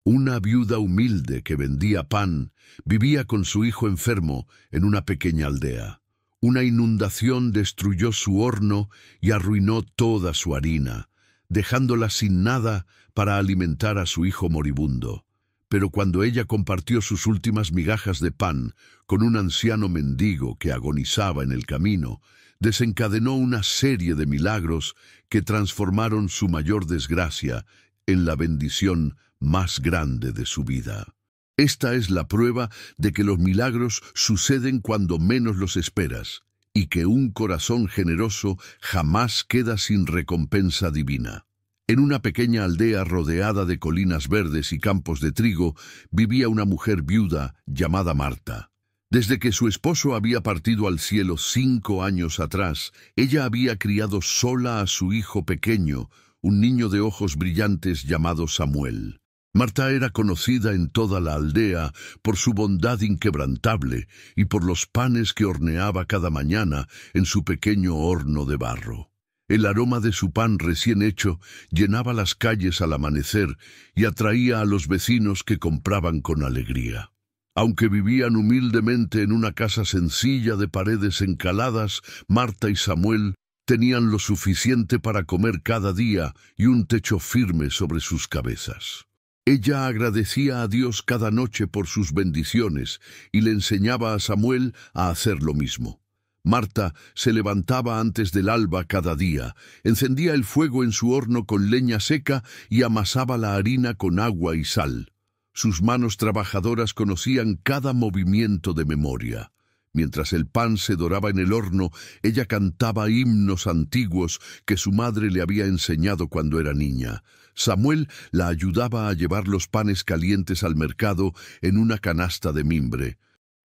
Una viuda humilde que vendía pan vivía con su hijo enfermo en una pequeña aldea. Una inundación destruyó su horno y arruinó toda su harina, dejándola sin nada para alimentar a su hijo moribundo. Pero cuando ella compartió sus últimas migajas de pan con un anciano mendigo que agonizaba en el camino, desencadenó una serie de milagros que transformaron su mayor desgracia en la bendición más grande de su vida. Esta es la prueba de que los milagros suceden cuando menos los esperas y que un corazón generoso jamás queda sin recompensa divina. En una pequeña aldea rodeada de colinas verdes y campos de trigo, vivía una mujer viuda llamada Marta. Desde que su esposo había partido al cielo 5 años atrás, ella había criado sola a su hijo pequeño, un niño de ojos brillantes llamado Samuel. Marta era conocida en toda la aldea por su bondad inquebrantable y por los panes que horneaba cada mañana en su pequeño horno de barro. El aroma de su pan recién hecho llenaba las calles al amanecer y atraía a los vecinos que compraban con alegría. Aunque vivían humildemente en una casa sencilla de paredes encaladas, Marta y Samuel tenían lo suficiente para comer cada día y un techo firme sobre sus cabezas. Ella agradecía a Dios cada noche por sus bendiciones y le enseñaba a Samuel a hacer lo mismo. Marta se levantaba antes del alba cada día, encendía el fuego en su horno con leña seca y amasaba la harina con agua y sal. Sus manos trabajadoras conocían cada movimiento de memoria. Mientras el pan se doraba en el horno, ella cantaba himnos antiguos que su madre le había enseñado cuando era niña. Samuel la ayudaba a llevar los panes calientes al mercado en una canasta de mimbre.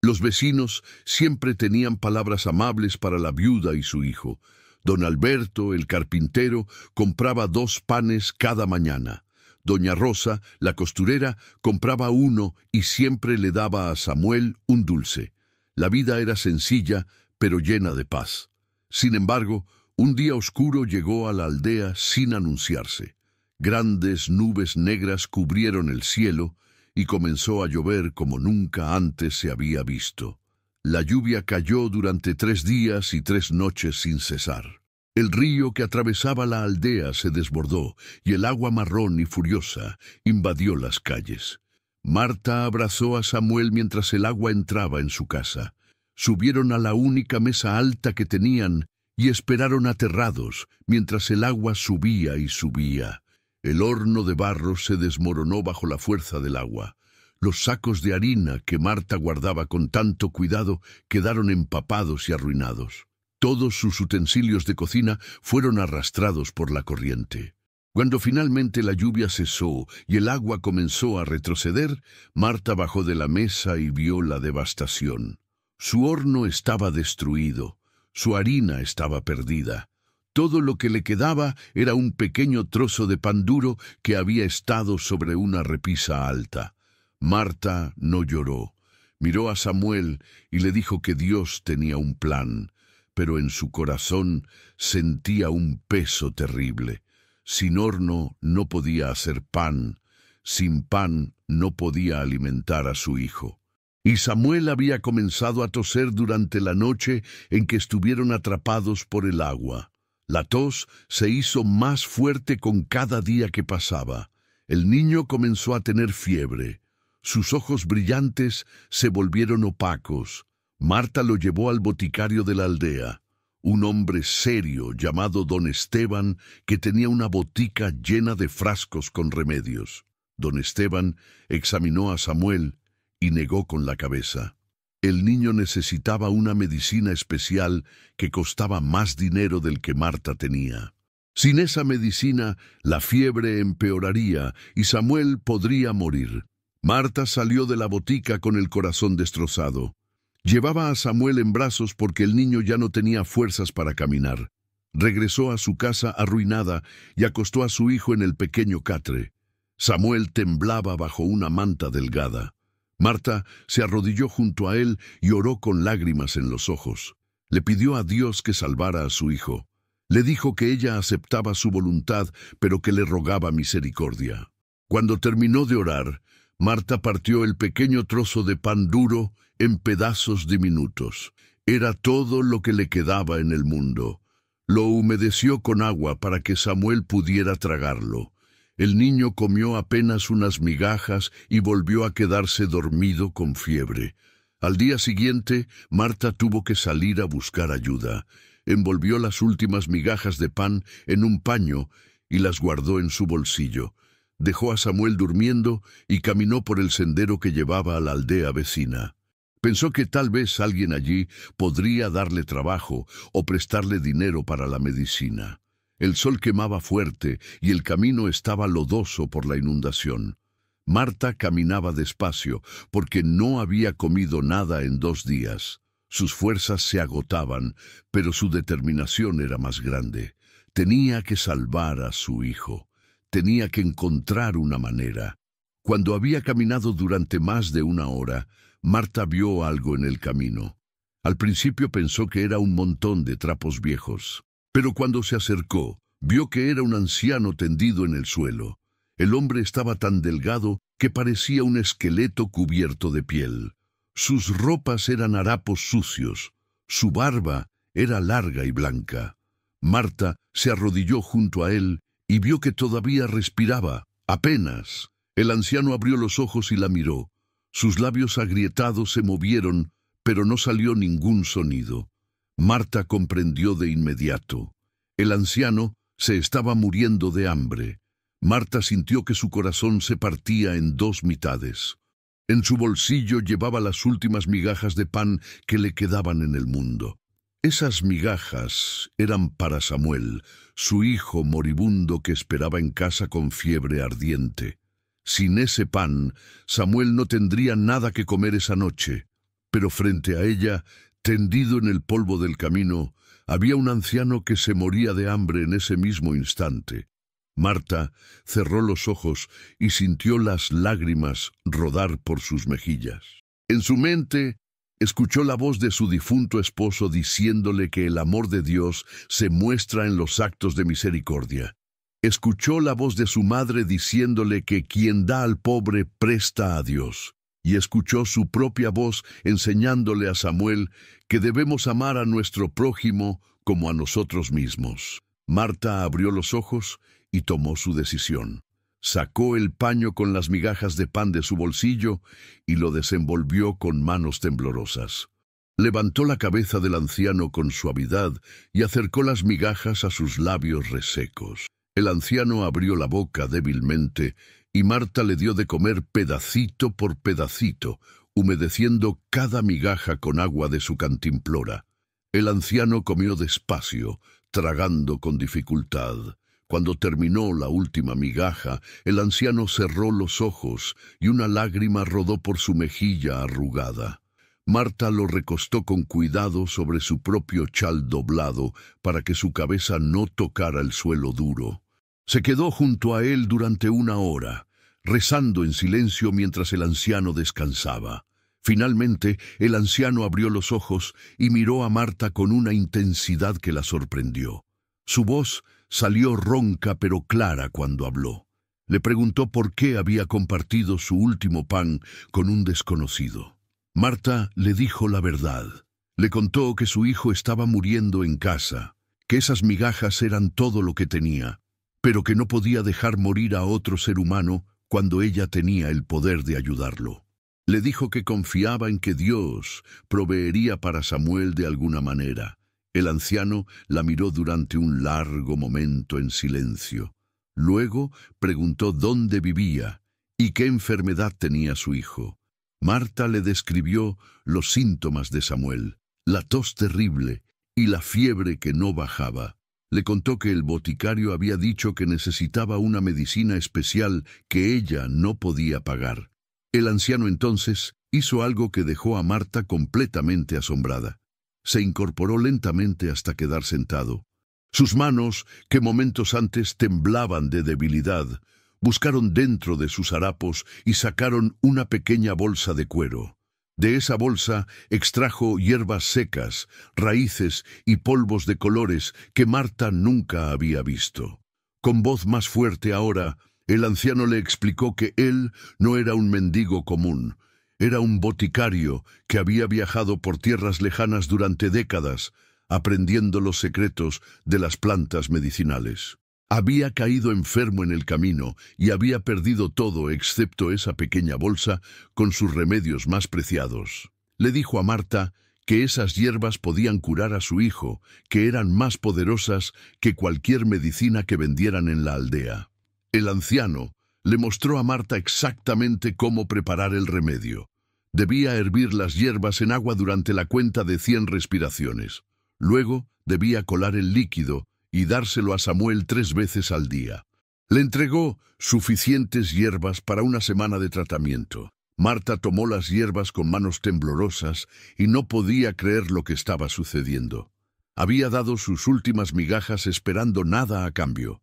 Los vecinos siempre tenían palabras amables para la viuda y su hijo. Don Alberto, el carpintero, compraba 2 panes cada mañana. Doña Rosa, la costurera, compraba 1 y siempre le daba a Samuel un dulce. La vida era sencilla, pero llena de paz. Sin embargo, un día oscuro llegó a la aldea sin anunciarse. Grandes nubes negras cubrieron el cielo y comenzó a llover como nunca antes se había visto. La lluvia cayó durante 3 días y 3 noches sin cesar. El río que atravesaba la aldea se desbordó y el agua marrón y furiosa invadió las calles. Marta abrazó a Samuel mientras el agua entraba en su casa. Subieron a la única mesa alta que tenían y esperaron aterrados mientras el agua subía y subía. El horno de barro se desmoronó bajo la fuerza del agua. Los sacos de harina que Marta guardaba con tanto cuidado quedaron empapados y arruinados. Todos sus utensilios de cocina fueron arrastrados por la corriente. Cuando finalmente la lluvia cesó y el agua comenzó a retroceder, Marta bajó de la mesa y vio la devastación. Su horno estaba destruido, su harina estaba perdida. Todo lo que le quedaba era un pequeño trozo de pan duro que había estado sobre una repisa alta. Marta no lloró. Miró a Samuel y le dijo que Dios tenía un plan, pero en su corazón sentía un peso terrible. Sin horno no podía hacer pan, sin pan no podía alimentar a su hijo. Y Samuel había comenzado a toser durante la noche en que estuvieron atrapados por el agua. La tos se hizo más fuerte con cada día que pasaba. El niño comenzó a tener fiebre. Sus ojos brillantes se volvieron opacos. Marta lo llevó al boticario de la aldea, un hombre serio llamado Don Esteban, que tenía una botica llena de frascos con remedios. Don Esteban examinó a Samuel y negó con la cabeza. El niño necesitaba una medicina especial que costaba más dinero del que Marta tenía. Sin esa medicina, la fiebre empeoraría y Samuel podría morir. Marta salió de la botica con el corazón destrozado. Llevaba a Samuel en brazos porque el niño ya no tenía fuerzas para caminar. Regresó a su casa arruinada y acostó a su hijo en el pequeño catre. Samuel temblaba bajo una manta delgada. Marta se arrodilló junto a él y oró con lágrimas en los ojos. Le pidió a Dios que salvara a su hijo. Le dijo que ella aceptaba su voluntad, pero que le rogaba misericordia. Cuando terminó de orar, Marta partió el pequeño trozo de pan duro en pedazos diminutos. Era todo lo que le quedaba en el mundo. Lo humedeció con agua para que Samuel pudiera tragarlo. El niño comió apenas unas migajas y volvió a quedarse dormido con fiebre. Al día siguiente, Marta tuvo que salir a buscar ayuda. Envolvió las últimas migajas de pan en un paño y las guardó en su bolsillo. Dejó a Samuel durmiendo y caminó por el sendero que llevaba a la aldea vecina. Pensó que tal vez alguien allí podría darle trabajo o prestarle dinero para la medicina. El sol quemaba fuerte y el camino estaba lodoso por la inundación. Marta caminaba despacio porque no había comido nada en 2 días. Sus fuerzas se agotaban, pero su determinación era más grande. Tenía que salvar a su hijo. Tenía que encontrar una manera. Cuando había caminado durante más de 1 hora, Marta vio algo en el camino. Al principio pensó que era un montón de trapos viejos, pero cuando se acercó, vio que era un anciano tendido en el suelo. El hombre estaba tan delgado que parecía un esqueleto cubierto de piel. Sus ropas eran harapos sucios, su barba era larga y blanca. Marta se arrodilló junto a él y vio que todavía respiraba, apenas. El anciano abrió los ojos y la miró. Sus labios agrietados se movieron, pero no salió ningún sonido. Marta comprendió de inmediato. El anciano se estaba muriendo de hambre. Marta sintió que su corazón se partía en 2 mitades. En su bolsillo llevaba las últimas migajas de pan que le quedaban en el mundo. Esas migajas eran para Samuel, su hijo moribundo que esperaba en casa con fiebre ardiente. Sin ese pan, Samuel no tendría nada que comer esa noche. Pero frente a ella, tendido en el polvo del camino, había un anciano que se moría de hambre en ese mismo instante. Marta cerró los ojos y sintió las lágrimas rodar por sus mejillas. En su mente, escuchó la voz de su difunto esposo diciéndole que el amor de Dios se muestra en los actos de misericordia. Escuchó la voz de su madre diciéndole que quien da al pobre presta a Dios. Y escuchó su propia voz enseñándole a Samuel que debemos amar a nuestro prójimo como a nosotros mismos. Marta abrió los ojos y tomó su decisión. Sacó el paño con las migajas de pan de su bolsillo y lo desenvolvió con manos temblorosas. Levantó la cabeza del anciano con suavidad y acercó las migajas a sus labios resecos. El anciano abrió la boca débilmente y Marta le dio de comer pedacito por pedacito, humedeciendo cada migaja con agua de su cantimplora. El anciano comió despacio, tragando con dificultad. Cuando terminó la última migaja, el anciano cerró los ojos y una lágrima rodó por su mejilla arrugada. Marta lo recostó con cuidado sobre su propio chal doblado para que su cabeza no tocara el suelo duro. Se quedó junto a él durante 1 hora, rezando en silencio mientras el anciano descansaba. Finalmente, el anciano abrió los ojos y miró a Marta con una intensidad que la sorprendió. Su voz salió ronca pero clara cuando habló. Le preguntó por qué había compartido su último pan con un desconocido. Marta le dijo la verdad. Le contó que su hijo estaba muriendo en casa, que esas migajas eran todo lo que tenía, pero que no podía dejar morir a otro ser humano cuando ella tenía el poder de ayudarlo. Le dijo que confiaba en que Dios proveería para Samuel de alguna manera. El anciano la miró durante un largo momento en silencio. Luego preguntó dónde vivía y qué enfermedad tenía su hijo. Marta le describió los síntomas de Samuel, la tos terrible y la fiebre que no bajaba. Le contó que el boticario había dicho que necesitaba una medicina especial que ella no podía pagar. El anciano entonces hizo algo que dejó a Marta completamente asombrada. Se incorporó lentamente hasta quedar sentado. Sus manos, que momentos antes temblaban de debilidad, buscaron dentro de sus harapos y sacaron una pequeña bolsa de cuero. De esa bolsa extrajo hierbas secas, raíces y polvos de colores que Marta nunca había visto. Con voz más fuerte ahora, El anciano le explicó que él no era un mendigo común, era un boticario que había viajado por tierras lejanas durante décadas, aprendiendo los secretos de las plantas medicinales. Había caído enfermo en el camino y había perdido todo excepto esa pequeña bolsa con sus remedios más preciados. Le dijo a Marta que esas hierbas podían curar a su hijo, que eran más poderosas que cualquier medicina que vendieran en la aldea. El anciano le mostró a Marta exactamente cómo preparar el remedio. Debía hervir las hierbas en agua durante la cuenta de 100 respiraciones. Luego debía colar el líquido y dárselo a Samuel 3 veces al día. Le entregó suficientes hierbas para una semana de tratamiento. Marta tomó las hierbas con manos temblorosas y no podía creer lo que estaba sucediendo. Había dado sus últimas migajas esperando nada a cambio,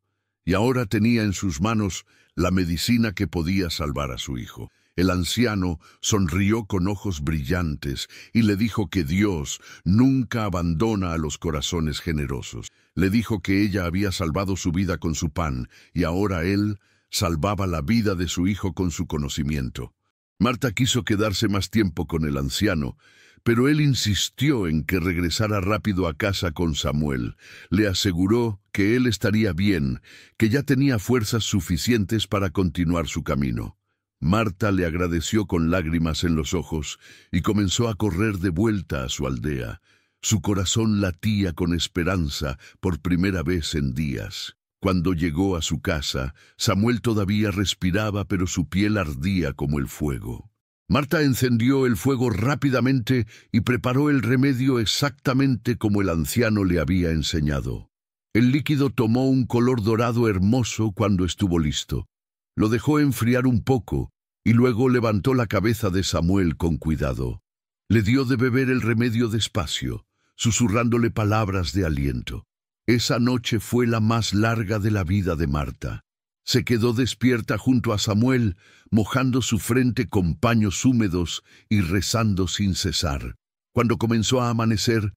y ahora tenía en sus manos la medicina que podía salvar a su hijo. El anciano sonrió con ojos brillantes y le dijo que Dios nunca abandona a los corazones generosos. Le dijo que ella había salvado su vida con su pan y ahora él salvaba la vida de su hijo con su conocimiento. Marta quiso quedarse más tiempo con el anciano, pero él insistió en que regresara rápido a casa con Samuel. Le aseguró que él estaría bien, que ya tenía fuerzas suficientes para continuar su camino. Marta le agradeció con lágrimas en los ojos y comenzó a correr de vuelta a su aldea. Su corazón latía con esperanza por primera vez en días. Cuando llegó a su casa, Samuel todavía respiraba, pero su piel ardía como el fuego. Marta encendió el fuego rápidamente y preparó el remedio exactamente como el anciano le había enseñado. El líquido tomó un color dorado hermoso cuando estuvo listo. Lo dejó enfriar un poco y luego levantó la cabeza de Samuel con cuidado. Le dio de beber el remedio despacio, susurrándole palabras de aliento. Esa noche fue la más larga de la vida de Marta. Se quedó despierta junto a Samuel, mojando su frente con paños húmedos y rezando sin cesar. Cuando comenzó a amanecer,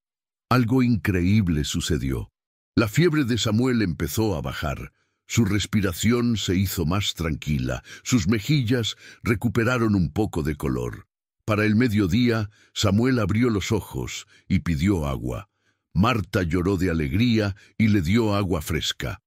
algo increíble sucedió. La fiebre de Samuel empezó a bajar. Su respiración se hizo más tranquila. Sus mejillas recuperaron un poco de color. Para el mediodía, Samuel abrió los ojos y pidió agua. Marta lloró de alegría y le dio agua fresca.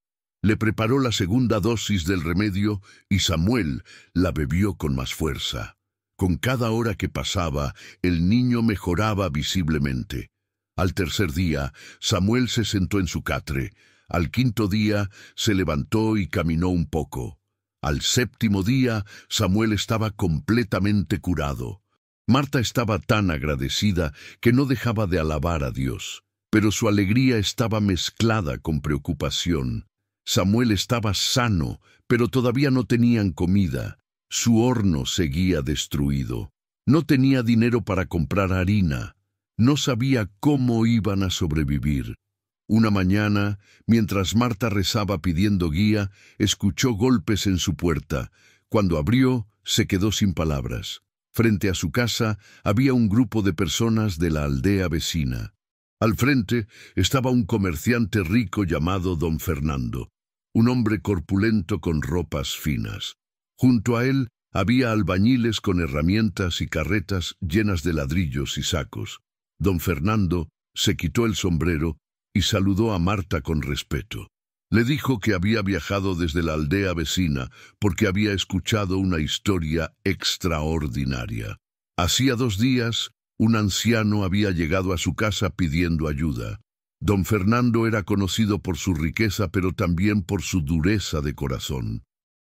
Le preparó la segunda dosis del remedio y Samuel la bebió con más fuerza. Con cada hora que pasaba, el niño mejoraba visiblemente. Al tercer día, Samuel se sentó en su catre. Al quinto día, se levantó y caminó un poco. Al séptimo día, Samuel estaba completamente curado. Marta estaba tan agradecida que no dejaba de alabar a Dios. Pero su alegría estaba mezclada con preocupación. Samuel estaba sano, pero todavía no tenían comida. Su horno seguía destruido. No tenía dinero para comprar harina. No sabía cómo iban a sobrevivir. Una mañana, mientras Marta rezaba pidiendo guía, escuchó golpes en su puerta. Cuando abrió, se quedó sin palabras. Frente a su casa había un grupo de personas de la aldea vecina. Al frente estaba un comerciante rico llamado Don Fernando, un hombre corpulento con ropas finas. Junto a él había albañiles con herramientas y carretas llenas de ladrillos y sacos. Don Fernando se quitó el sombrero y saludó a Marta con respeto. Le dijo que había viajado desde la aldea vecina porque había escuchado una historia extraordinaria. Hacía 2 días, un anciano había llegado a su casa pidiendo ayuda. Don Fernando era conocido por su riqueza, pero también por su dureza de corazón.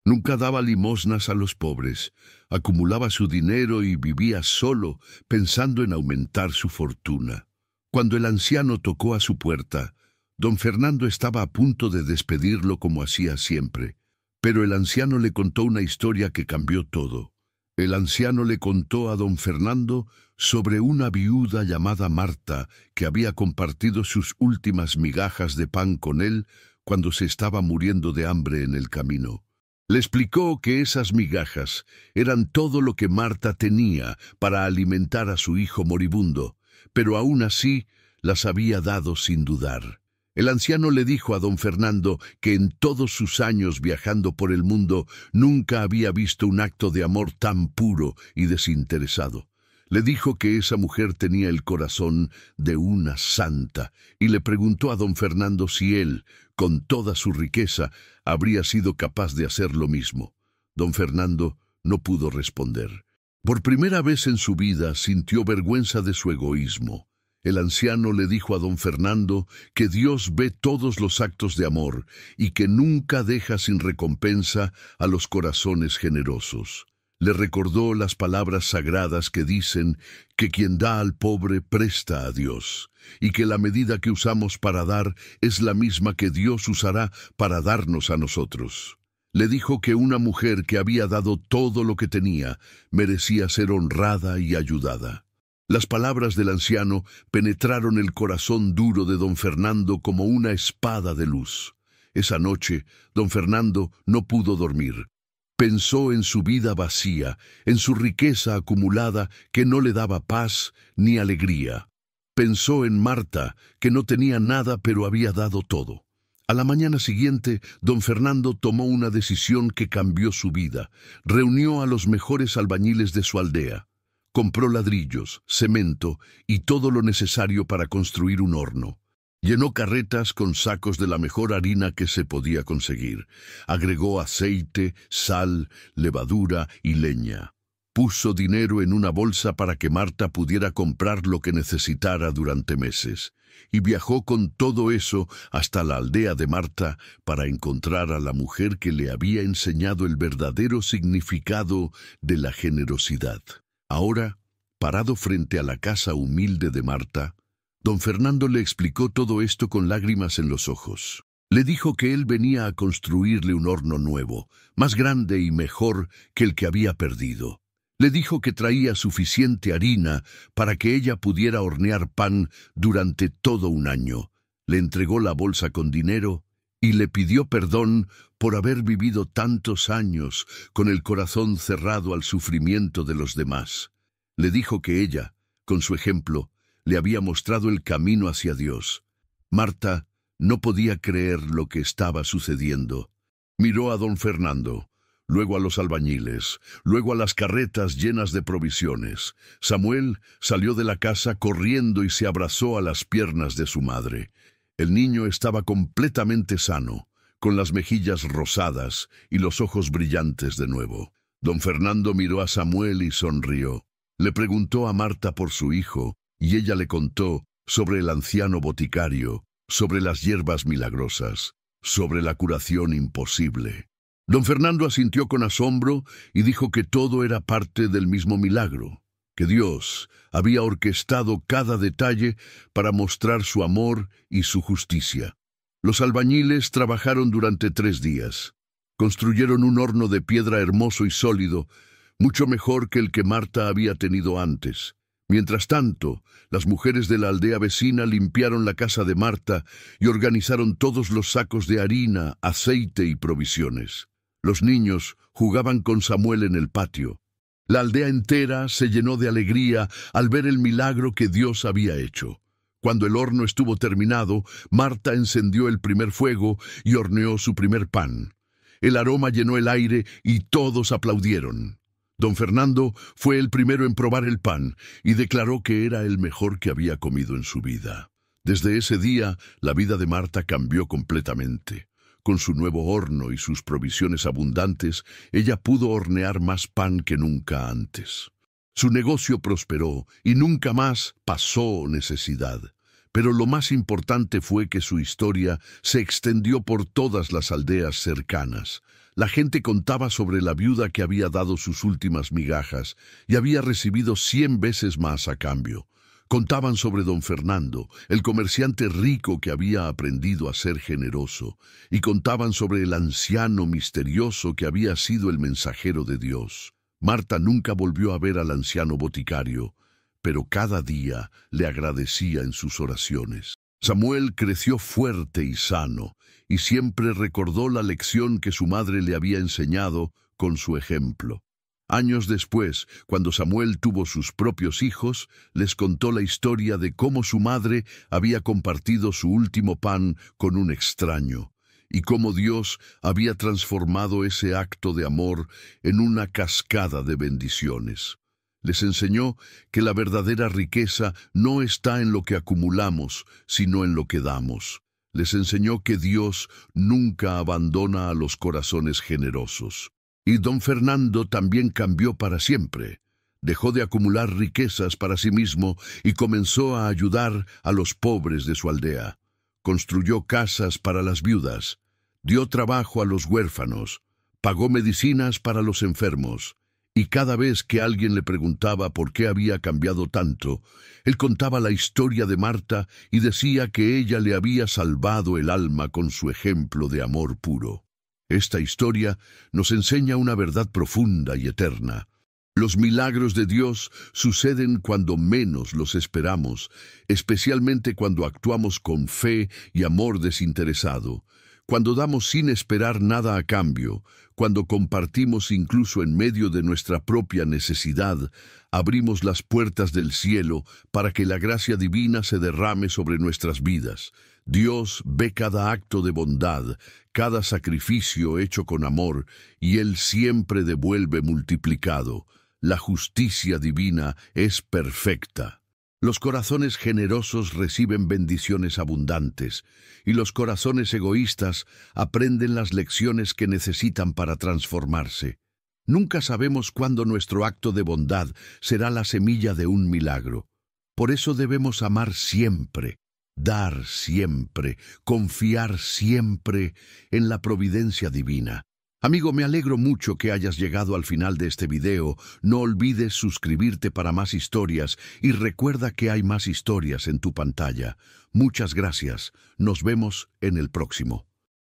Nunca daba limosnas a los pobres, acumulaba su dinero y vivía solo, pensando en aumentar su fortuna. Cuando el anciano tocó a su puerta, don Fernando estaba a punto de despedirlo como hacía siempre, pero el anciano le contó una historia que cambió todo. El anciano le contó a don Fernando sobre una viuda llamada Marta que había compartido sus últimas migajas de pan con él cuando se estaba muriendo de hambre en el camino. Le explicó que esas migajas eran todo lo que Marta tenía para alimentar a su hijo moribundo, pero aún así las había dado sin dudar. El anciano le dijo a don Fernando que en todos sus años viajando por el mundo nunca había visto un acto de amor tan puro y desinteresado. Le dijo que esa mujer tenía el corazón de una santa y le preguntó a don Fernando si él, con toda su riqueza, habría sido capaz de hacer lo mismo. Don Fernando no pudo responder. Por primera vez en su vida sintió vergüenza de su egoísmo. El anciano le dijo a don Fernando que Dios ve todos los actos de amor y que nunca deja sin recompensa a los corazones generosos. Le recordó las palabras sagradas que dicen que quien da al pobre presta a Dios, y que la medida que usamos para dar es la misma que Dios usará para darnos a nosotros. Le dijo que una mujer que había dado todo lo que tenía merecía ser honrada y ayudada. Las palabras del anciano penetraron el corazón duro de don Fernando como una espada de luz. Esa noche, don Fernando no pudo dormir. Pensó en su vida vacía, en su riqueza acumulada que no le daba paz ni alegría. Pensó en Marta, que no tenía nada pero había dado todo. A la mañana siguiente, don Fernando tomó una decisión que cambió su vida. Reunió a los mejores albañiles de su aldea. Compró ladrillos, cemento y todo lo necesario para construir un horno. Llenó carretas con sacos de la mejor harina que se podía conseguir. Agregó aceite, sal, levadura y leña. Puso dinero en una bolsa para que Marta pudiera comprar lo que necesitara durante meses. Y viajó con todo eso hasta la aldea de Marta para encontrar a la mujer que le había enseñado el verdadero significado de la generosidad. Ahora, parado frente a la casa humilde de Marta, don Fernando le explicó todo esto con lágrimas en los ojos. Le dijo que él venía a construirle un horno nuevo, más grande y mejor que el que había perdido. Le dijo que traía suficiente harina para que ella pudiera hornear pan durante todo un año. Le entregó la bolsa con dinero y le pidió perdón por haber vivido tantos años con el corazón cerrado al sufrimiento de los demás. Le dijo que ella, con su ejemplo, le había mostrado el camino hacia Dios. Marta no podía creer lo que estaba sucediendo. Miró a don Fernando, luego a los albañiles, luego a las carretas llenas de provisiones. Samuel salió de la casa corriendo y se abrazó a las piernas de su madre. El niño estaba completamente sano, con las mejillas rosadas y los ojos brillantes de nuevo. Don Fernando miró a Samuel y sonrió. Le preguntó a Marta por su hijo, y ella le contó sobre el anciano boticario, sobre las hierbas milagrosas, sobre la curación imposible. Don Fernando asintió con asombro y dijo que todo era parte del mismo milagro, que Dios había orquestado cada detalle para mostrar su amor y su justicia. Los albañiles trabajaron durante 3 días. Construyeron un horno de piedra hermoso y sólido, mucho mejor que el que Marta había tenido antes. Mientras tanto, las mujeres de la aldea vecina limpiaron la casa de Marta y organizaron todos los sacos de harina, aceite y provisiones. Los niños jugaban con Samuel en el patio. La aldea entera se llenó de alegría al ver el milagro que Dios había hecho. Cuando el horno estuvo terminado, Marta encendió el primer fuego y horneó su primer pan. El aroma llenó el aire y todos aplaudieron. Don Fernando fue el primero en probar el pan y declaró que era el mejor que había comido en su vida. Desde ese día, la vida de Marta cambió completamente. Con su nuevo horno y sus provisiones abundantes, ella pudo hornear más pan que nunca antes. Su negocio prosperó y nunca más pasó necesidad. Pero lo más importante fue que su historia se extendió por todas las aldeas cercanas. La gente contaba sobre la viuda que había dado sus últimas migajas y había recibido 100 veces más a cambio. Contaban sobre don Fernando, el comerciante rico que había aprendido a ser generoso, y contaban sobre el anciano misterioso que había sido el mensajero de Dios. Marta nunca volvió a ver al anciano boticario, pero cada día le agradecía en sus oraciones. Samuel creció fuerte y sano, y siempre recordó la lección que su madre le había enseñado con su ejemplo. Años después, cuando Samuel tuvo sus propios hijos, les contó la historia de cómo su madre había compartido su último pan con un extraño, y cómo Dios había transformado ese acto de amor en una cascada de bendiciones. Les enseñó que la verdadera riqueza no está en lo que acumulamos, sino en lo que damos. Les enseñó que Dios nunca abandona a los corazones generosos. Y don Fernando también cambió para siempre. Dejó de acumular riquezas para sí mismo y comenzó a ayudar a los pobres de su aldea. Construyó casas para las viudas, dio trabajo a los huérfanos, pagó medicinas para los enfermos, y cada vez que alguien le preguntaba por qué había cambiado tanto, él contaba la historia de Marta y decía que ella le había salvado el alma con su ejemplo de amor puro. Esta historia nos enseña una verdad profunda y eterna. Los milagros de Dios suceden cuando menos los esperamos, especialmente cuando actuamos con fe y amor desinteresado, cuando damos sin esperar nada a cambio, cuando compartimos incluso en medio de nuestra propia necesidad, abrimos las puertas del cielo para que la gracia divina se derrame sobre nuestras vidas. Dios ve cada acto de bondad, cada sacrificio hecho con amor, y Él siempre devuelve multiplicado. La justicia divina es perfecta. Los corazones generosos reciben bendiciones abundantes, y los corazones egoístas aprenden las lecciones que necesitan para transformarse. Nunca sabemos cuándo nuestro acto de bondad será la semilla de un milagro. Por eso debemos amar siempre, dar siempre, confiar siempre en la providencia divina. Amigo, me alegro mucho que hayas llegado al final de este video. No olvides suscribirte para más historias y recuerda que hay más historias en tu pantalla. Muchas gracias. Nos vemos en el próximo.